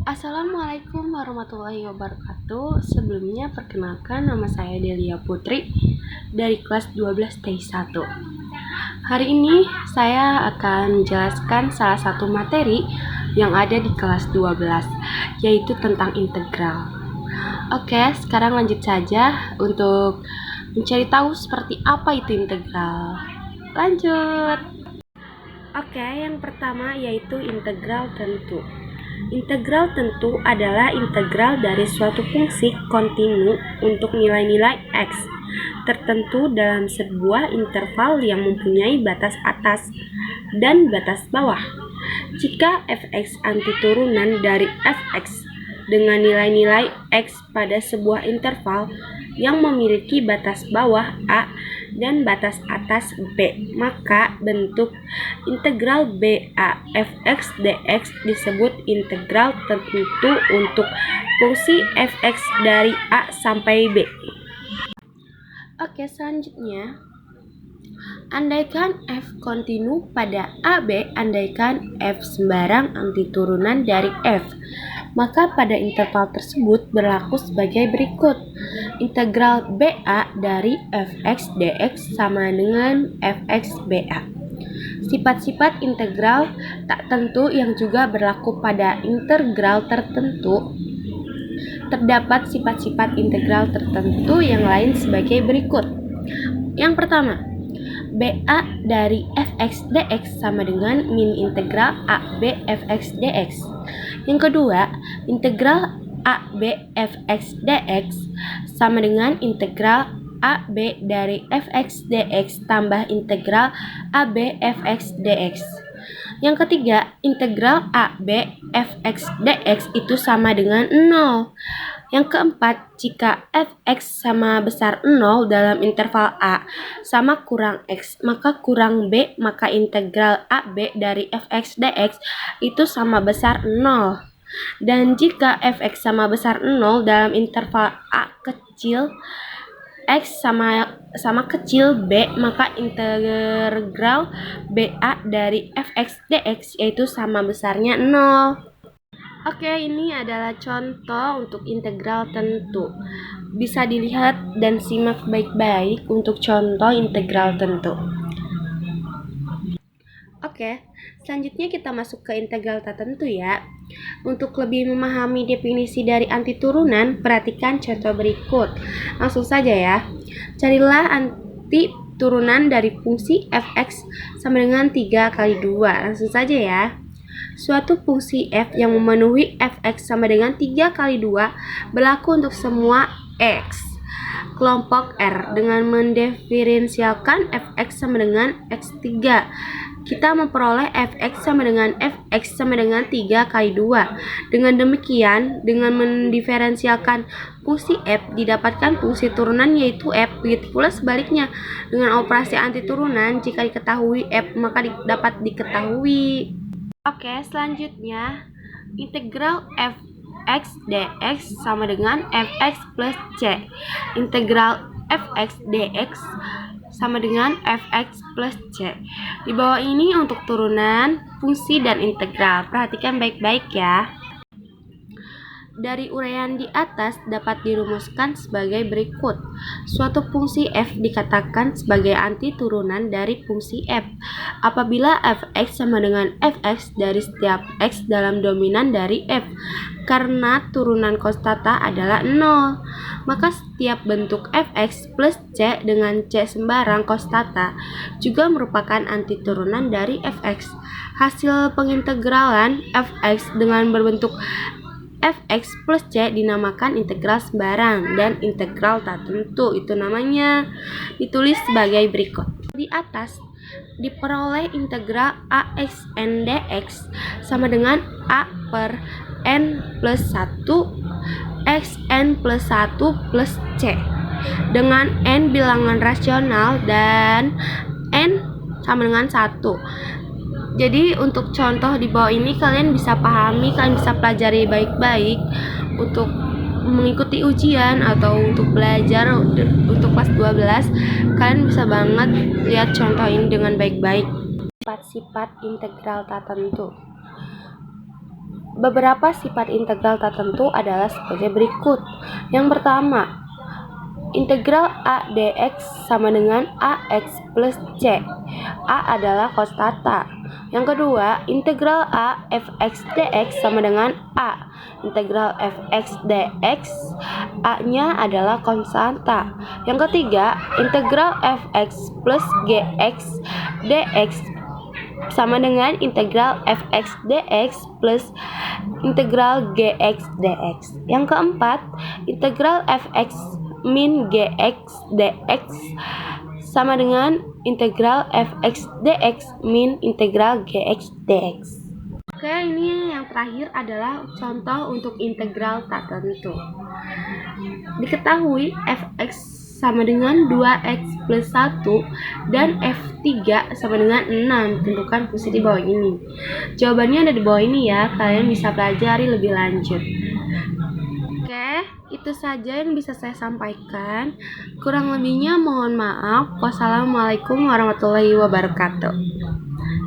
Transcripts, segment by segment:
Assalamualaikum warahmatullahi wabarakatuh. Sebelumnya perkenalkan, nama saya Delia Putri dari kelas 12 T1. Hari ini saya akan menjelaskan salah satu materi yang ada di kelas 12, yaitu tentang integral. Oke, sekarang lanjut saja untuk mencari tahu seperti apa itu integral. Lanjut. Oke, yang pertama yaitu integral tentu. Integral tentu adalah integral dari suatu fungsi kontinu untuk nilai-nilai x tertentu dalam sebuah interval yang mempunyai batas atas dan batas bawah. Jika fx antiturunan dari fx dengan nilai-nilai x pada sebuah interval yang memiliki batas bawah a dan batas atas b, maka bentuk integral BA fx dx disebut integral tentu untuk fungsi fx dari a sampai b. Oke, selanjutnya andaikan f kontinu pada AB, andaikan f sembarang antiturunan dari f, maka pada interval tersebut berlaku sebagai berikut. Integral BA dari fx dx sama dengan fx BA. Sifat-sifat integral tak tentu yang juga berlaku pada integral tertentu. Terdapat sifat-sifat integral tertentu yang lain sebagai berikut. Yang pertama, BA dari fx dx sama dengan min integral AB fx dx. Yang kedua, integral AB fx dx sama dengan integral AB dari fx dx tambah integral AB fx dx. Yang ketiga, integral AB fx dx itu sama dengan 0. Yang keempat, jika fx sama besar 0 dalam interval a sama kurang x, maka kurang b, maka integral AB dari fx dx itu sama besar 0. Dan jika fx sama besar 0 dalam interval a kecil, x sama kecil b, maka integral BA dari fx dx yaitu sama besarnya 0. Oke, ini adalah contoh untuk integral tentu. Bisa dilihat dan simak baik-baik untuk contoh integral tentu. Oke, selanjutnya kita masuk ke integral tak tentu ya. Untuk lebih memahami definisi dari antiturunan, perhatikan contoh berikut. Langsung saja ya. Carilah antiturunan dari fungsi fx sama dengan 3 kali 2. Langsung saja ya. Suatu fungsi f yang memenuhi fx sama dengan 3 kali 2 berlaku untuk semua x kelompok R dengan mendiferensialkan fx sama dengan x3. Kita memperoleh fx sama dengan fx sama dengan 3 kali 2. Dengan demikian, dengan mendiferensialkan fungsi f didapatkan fungsi turunan yaitu f. Begitu pula sebaliknya, dengan operasi antiturunan jika diketahui f maka dapat diketahui. Oke, selanjutnya integral fx dx sama dengan fx plus c. Integral fx dx sama dengan fx plus c. Di bawah ini untuk turunan, fungsi, dan integral. Perhatikan baik-baik ya. Dari uraian di atas dapat dirumuskan sebagai berikut. Suatu fungsi f dikatakan sebagai antiturunan dari fungsi f apabila fx sama dengan fx dari setiap x dalam dominan dari f. Karena turunan konstanta adalah 0, maka setiap bentuk fx plus c dengan c sembarang konstanta juga merupakan antiturunan dari fx. Hasil pengintegralan fx dengan berbentuk fx plus c dinamakan integral sembarang dan integral tak tentu. Itu namanya ditulis sebagai berikut. Di atas diperoleh integral axn dx sama dengan a per n plus 1 xn plus 1 plus c dengan n bilangan rasional dan n sama dengan 1. Jadi untuk contoh di bawah ini kalian bisa pahami, kalian bisa pelajari baik-baik untuk mengikuti ujian atau untuk belajar untuk kelas 12. Kalian bisa banget lihat contoh ini dengan baik-baik. Sifat-sifat integral tak tentu. Beberapa sifat integral tertentu adalah sebagai berikut. Yang pertama, integral A dx sama dengan AX plus C. A adalah konstanta. Yang kedua, integral A fx dx sama dengan A. Integral fx dx, A-nya adalah konstanta. Yang ketiga, integral fx plus gx dx sama dengan integral fx dx plus integral gx dx. Yang keempat, integral fx min gx dx sama dengan integral fx dx min integral gx dx. Oke, ini yang terakhir adalah contoh untuk integral tak tentu. Diketahui fx sama dengan 2x plus 1 dan f3 sama dengan 6. Tentukan fungsi di bawah ini. Jawabannya ada di bawah ini ya, kalian bisa pelajari lebih lanjut. Oke, itu saja yang bisa saya sampaikan. Kurang lebihnya mohon maaf. Wassalamualaikum warahmatullahi wabarakatuh.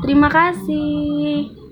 Terima kasih.